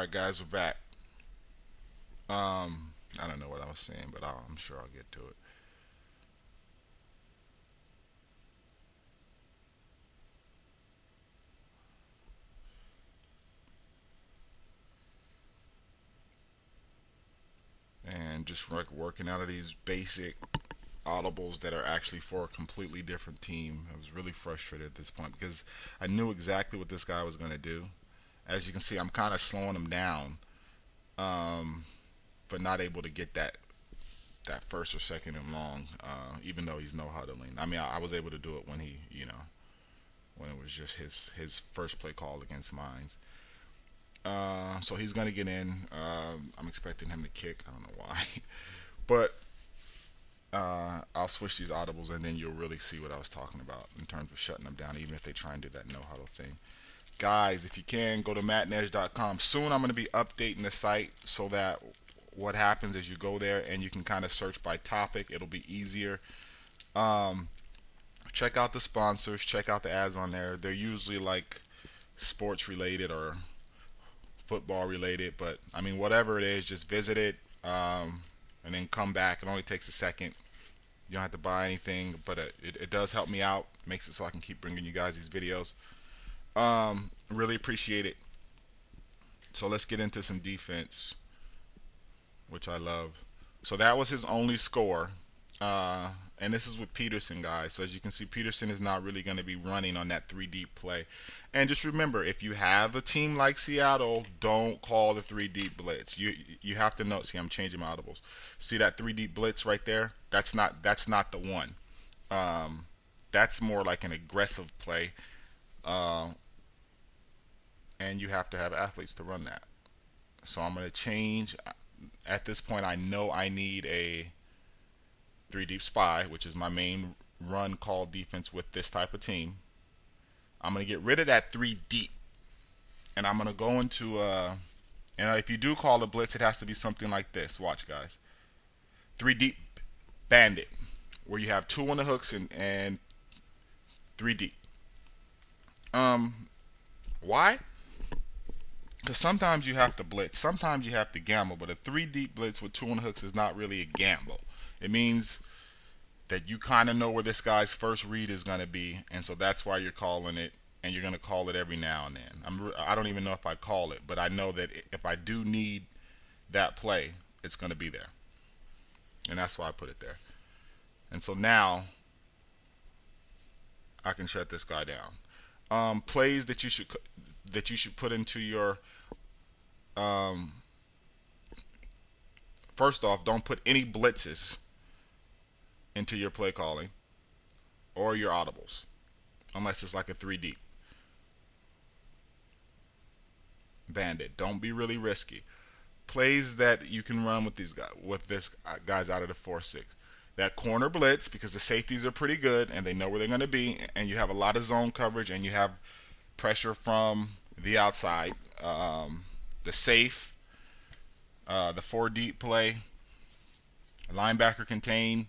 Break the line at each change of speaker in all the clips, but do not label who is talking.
Alright guys, we're back. I don't know what I was saying, but I'm sure I'll get to it. And just like working out of these basic audibles that are actually for a completely different team. I was really frustrated at this point because I knew exactly what this guy was going to do. As you can see, I'm kind of slowing him down, um, but not able to get that first or second and long, even though he's no huddling. I mean, I was able to do it when when it was just his first play call against mine. So he's going to get in. I'm expecting him to kick. I don't know why. But I'll switch these audibles and then you'll really see what I was talking about in terms of shutting them down, even if they try and do that no huddle thing. Guys, if you can, go to Maddenedge.com. Soon I'm going to be updating the site so that what happens is you go there and you can kind of search by topic. It'll be easier. Um, Check out the sponsors. Check out the ads on there. They're usually like sports related or football related, but I mean, whatever it is, just visit it and then come back. It only takes a second. You don't have to buy anything, but it does help me out. Makes it so I can keep bringing you guys these videos. Really appreciate it. So let's get into some defense, which I love. So that was his only score. And this is with Peterson, guys. So as you can see, Peterson is not really going to be running on that three deep play. And just remember, if you have a team like Seattle, don't call the three deep blitz. You have to know. See, I'm changing my audibles. See that three deep blitz right there? That's not the one. That's more like an aggressive play, uh, and you have to have athletes to run that. So I'm going to change. At this point, I know I need a three deep spy, which is my main run call defense with this type of team. I'm going to get rid of that three deep, and I'm going to go into and if you do call a blitz, it has to be something like this. Watch, guys. Three deep bandit, where you have two on the hooks and three deep. Why? Because sometimes you have to blitz, sometimes you have to gamble, but a three deep blitz with two on the hooks is not really a gamble. It means that you kind of know where this guy's first read is going to be, and so that's why you're calling it, and you're going to call it every now and then. I don't even know if I call it, but I know that if I do need that play, it's going to be there, and that's why I put it there. And so now I can shut this guy down. Plays that you should put into your um, first off, don't put any blitzes into your play calling or your audibles unless it's like a three deep bandit. Don't be really risky. Plays that you can run with this guys out of the 4-6. That corner blitz, because the safeties are pretty good and they know where they're going to be, and you have a lot of zone coverage and you have pressure from the outside. The safe, the four deep play, linebacker contain,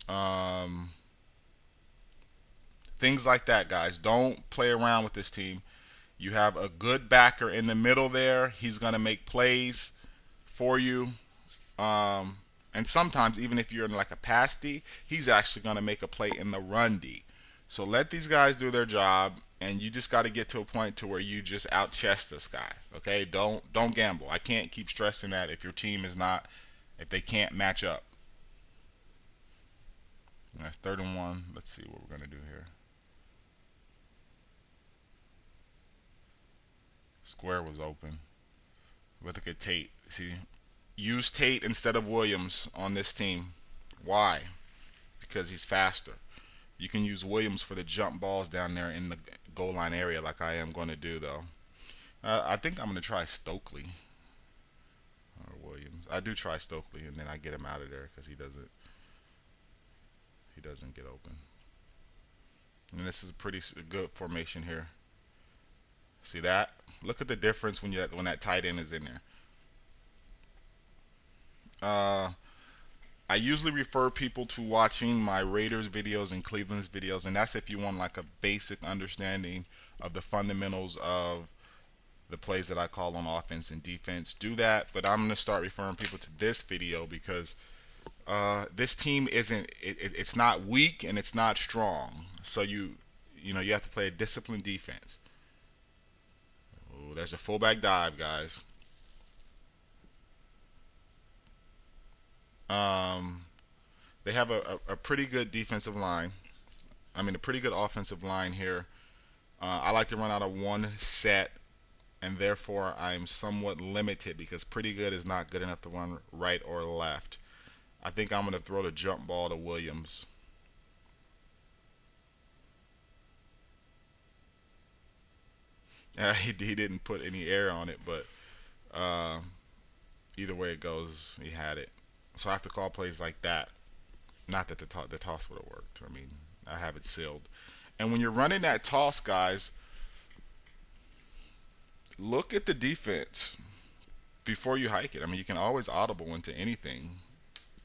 um, things like that, guys. Don't play around with this team. You have a good backer in the middle there. He's going to make plays for you. And sometimes, even if you're in like a pass D, he's actually going to make a play in the run D. So let these guys do their job, and you just got to get to a point to where you just out chest this guy. Okay, don't gamble. I can't keep stressing that if your team is not, if they can't match up. That's 3rd and 1. Let's see what we're gonna do here. Square was open. But look at Tate. See, use Tate instead of Williams on this team. Why? Because he's faster. You can use Williams for the jump balls down there in the goal line area like I am going to do, though. I think I'm going to try Stokely or Williams. I do try Stokely, and then I get him out of there because he doesn't get open. And this is a pretty good formation here. See that? Look at the difference when that tight end is in there. I usually refer people to watching my Raiders videos and Cleveland's videos, and that's if you want like a basic understanding of the fundamentals of the plays that I call on offense and defense. Do that, but I'm going to start referring people to this video because this team it's not weak and it's not strong. So you have to play a disciplined defense. Ooh, there's a fullback dive, guys. Um, they have a pretty good defensive line. I mean, a pretty good offensive line here. I like to run out of one set, and therefore I'm somewhat limited because pretty good is not good enough to run right or left. I think I'm going to throw the jump ball to Williams. He didn't put any air on it, but uh, either way it goes, he had it. So I have to call plays like that. Not that the toss would have worked. I mean, I have it sealed. And when you're running that toss, guys, look at the defense before you hike it. I mean, you can always audible into anything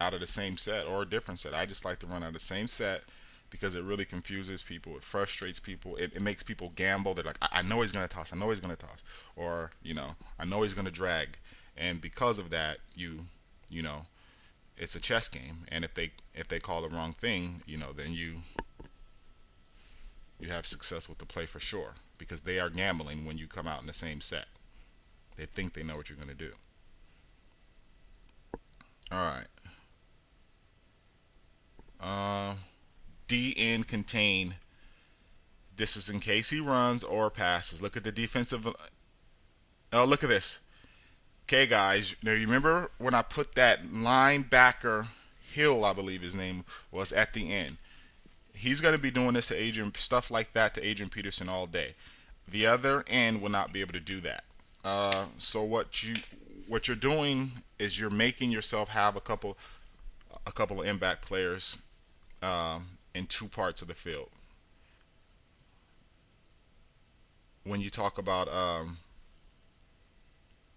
out of the same set or a different set. I just like to run out of the same set because it really confuses people. It frustrates people. It makes people gamble. They're like, I know he's going to toss. I know he's going to toss. Or, I know he's going to drag. And because of that, you know, it's a chess game. And if they call the wrong thing, then you have success with the play for sure because they are gambling when you come out in the same set. They think they know what you're going to do. All right. DN contain. This is in case he runs or passes. Look at the defensive. Oh, look at this. Okay, guys. Now, you remember when I put that linebacker Hill, I believe his name was, at the end. He's going to be doing this to Adrian, stuff like that to Adrian Peterson all day. The other end will not be able to do that. So what you're doing is you're making yourself have a couple of in-back players in two parts of the field. When you talk about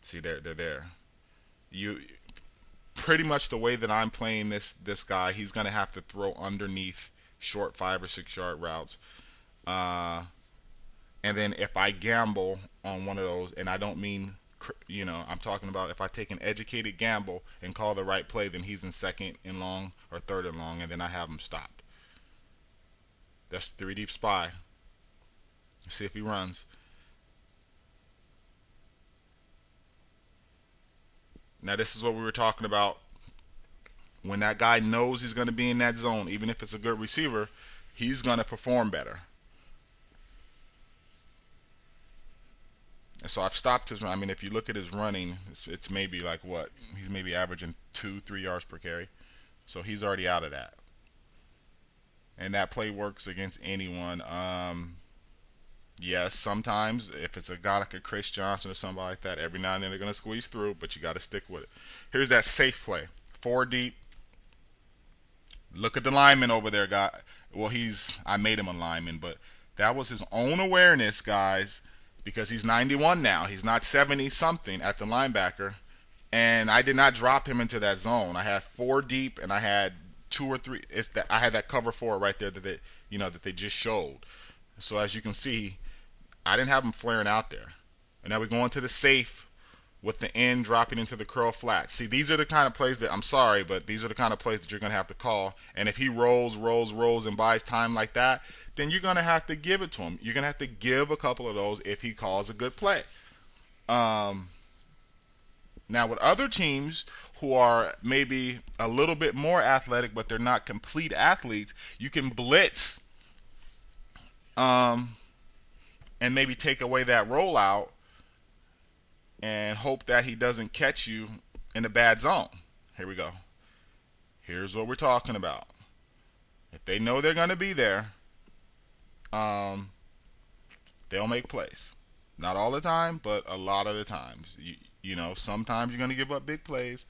see, they're there. You pretty much the way that I'm playing this guy, he's going to have to throw underneath short 5 or 6 yard routes. And then if I gamble on one of those, and I don't mean, I'm talking about if I take an educated gamble and call the right play, then he's in second and long or third and long, and then I have him stopped. That's 3 deep spy. See if he runs. Now this is what we were talking about. When that guy knows he's going to be in that zone, even if it's a good receiver, he's going to perform better. And so I've stopped his run. I mean, if you look at his running, it's maybe like what? He's maybe averaging 2-3 yards per carry. So he's already out of that. And that play works against anyone. Yes, sometimes if it's a guy like a Chris Johnson or somebody like that, every now and then they're going to squeeze through, but you got to stick with it. Here's that safe play. 4 deep. Look at the lineman over there, guy. Well, I made him a lineman, but that was his own awareness, guys, because he's 91 now. He's not 70-something at the linebacker, and I did not drop him into that zone. I had 4 deep, and I had 2 or 3. I had that cover 4 right there that they just showed. So as you can see, I didn't have him flaring out there. And now we're going to the safe with the end dropping into the curl flat. See, these are the kind of plays that, I'm sorry, but these are the kind of plays that you're going to have to call. And if he rolls, and buys time like that, then you're going to have to give it to him. You're going to have to give a couple of those if he calls a good play. Now, with other teams who are maybe a little bit more athletic, but they're not complete athletes, you can blitz and maybe take away that rollout and hope that he doesn't catch you in a bad zone. Here we go. Here's what we're talking about. If they know they're going to be there, they'll make plays. Not all the time, but a lot of the times. Sometimes you're going to give up big plays.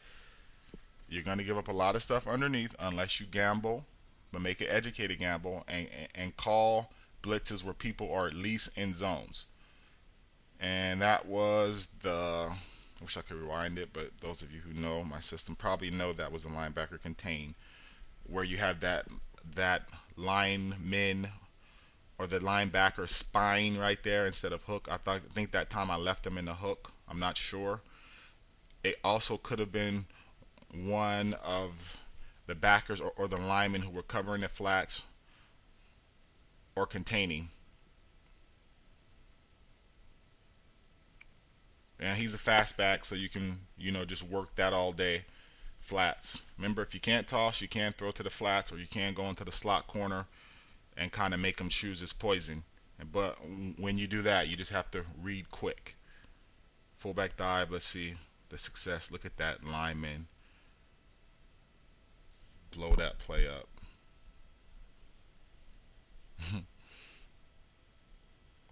You're going to give up a lot of stuff underneath unless you gamble, but make an educated gamble and call blitzes where people are at least in zones. And that was I wish I could rewind it, but those of you who know my system probably know that was a linebacker contain, where you have that lineman or the linebacker spine right there instead of hook. I think that time I left him in the hook. I'm not sure. It also could have been one of the backers or the linemen who were covering the flats or containing. And he's a fast back, so you can, just work that all day. Flats. Remember, if you can't toss, you can throw to the flats, or you can go into the slot corner and kind of make him choose his poison. But when you do that, you just have to read quick. Fullback dive. Let's see the success. Look at that lineman blow that play up.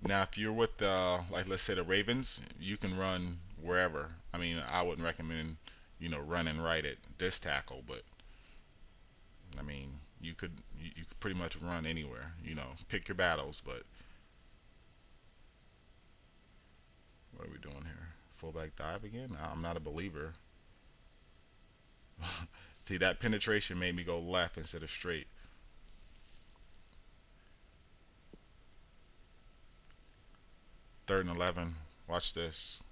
Now, if you're with like let's say the Ravens, you can run wherever. I mean, I wouldn't recommend running right at this tackle, but I mean, you could pretty much run anywhere. Pick your battles. But what are we doing here? Fullback dive again? I'm not a believer. See, that penetration made me go left instead of straight. Third and 11. Watch this.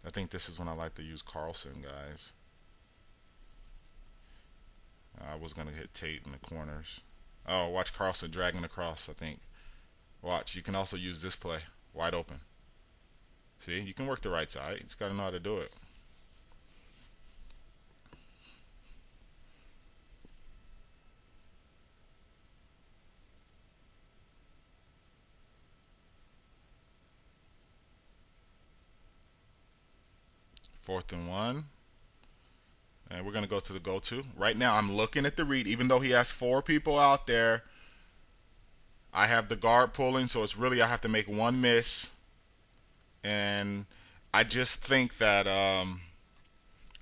I think this is when I like to use Carlson, guys. I was going to hit Tate in the corners. Oh, watch Carlson dragging across, I think. Watch. You can also use this play. Wide open. See, you can work the right side. You just got to know how to do it. Fourth and 1. And we're going to go to the go-to. Right now, I'm looking at the read. Even though he has 4 people out there, I have the guard pulling, so it's really I have to make one miss. And I just think that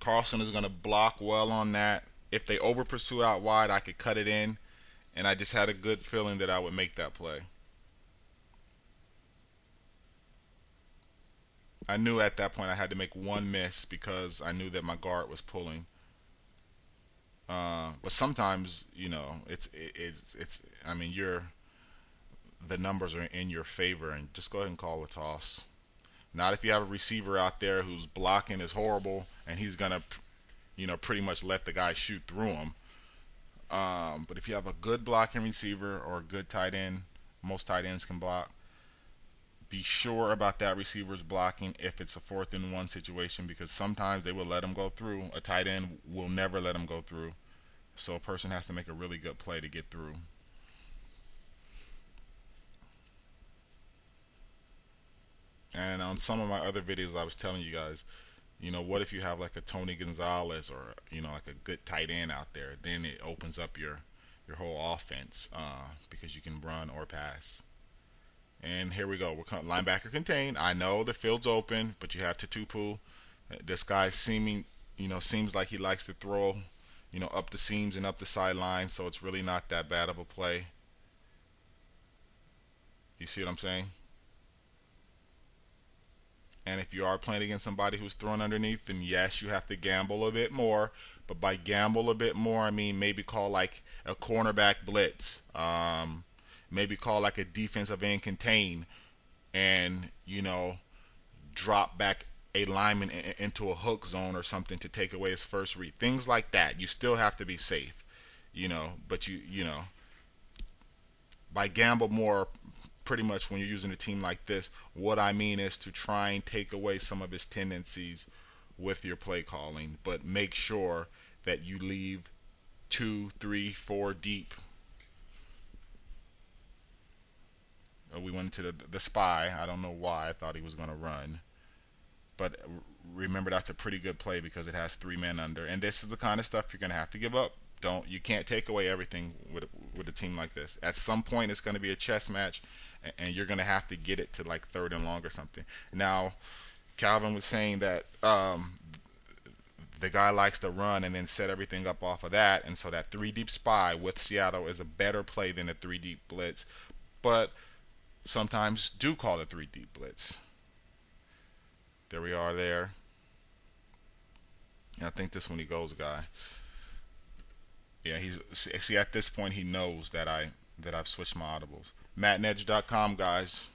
Carlson is going to block well on that. If they over pursue out wide, I could cut it in. And I just had a good feeling that I would make that play. I knew at that point I had to make one miss because I knew that my guard was pulling. But sometimes, it's. I mean, the numbers are in your favor, and just go ahead and call a toss. Not if you have a receiver out there whose blocking is horrible, and he's gonna, pretty much let the guy shoot through him. But if you have a good blocking receiver or a good tight end, most tight ends can block. Be sure about that receiver's blocking if it's a 4th and 1 situation, because sometimes they will let him go through. A tight end will never let him go through. So a person has to make a really good play to get through. And on some of my other videos, I was telling you guys, what if you have like a Tony Gonzalez or, like a good tight end out there? Then it opens up your whole offense because you can run or pass. And here we go. We're linebacker contained. I know the field's open, but you have to Tupu. This guy seems like he likes to throw, up the seams and up the sideline, so it's really not that bad of a play. You see what I'm saying? And if you are playing against somebody who's throwing underneath, then yes, you have to gamble a bit more. But by gamble a bit more, I mean maybe call like a cornerback blitz. Maybe call like a defensive end contain and, drop back a lineman into a hook zone or something to take away his first read. Things like that. You still have to be safe, but by gamble more, pretty much when you're using a team like this, what I mean is to try and take away some of his tendencies with your play calling, but make sure that you leave 2, 3, 4 deep. We went into the spy. I don't know why. I thought he was going to run. But remember, that's a pretty good play because it has 3 men under. And this is the kind of stuff you're going to have to give up. You can't take away everything with a team like this. At some point, it's going to be a chess match, and you're going to have to get it to like 3rd and long or something. Now, Calvin was saying that the guy likes to run and then set everything up off of that. And so that 3 deep spy with Seattle is a better play than a 3 deep blitz. But sometimes do call it 3 deep blitz. There we are there. And I think this one he goes, guy. Yeah, see, at this point he knows that I that I've switched my audibles. Maddenedge.com, guys.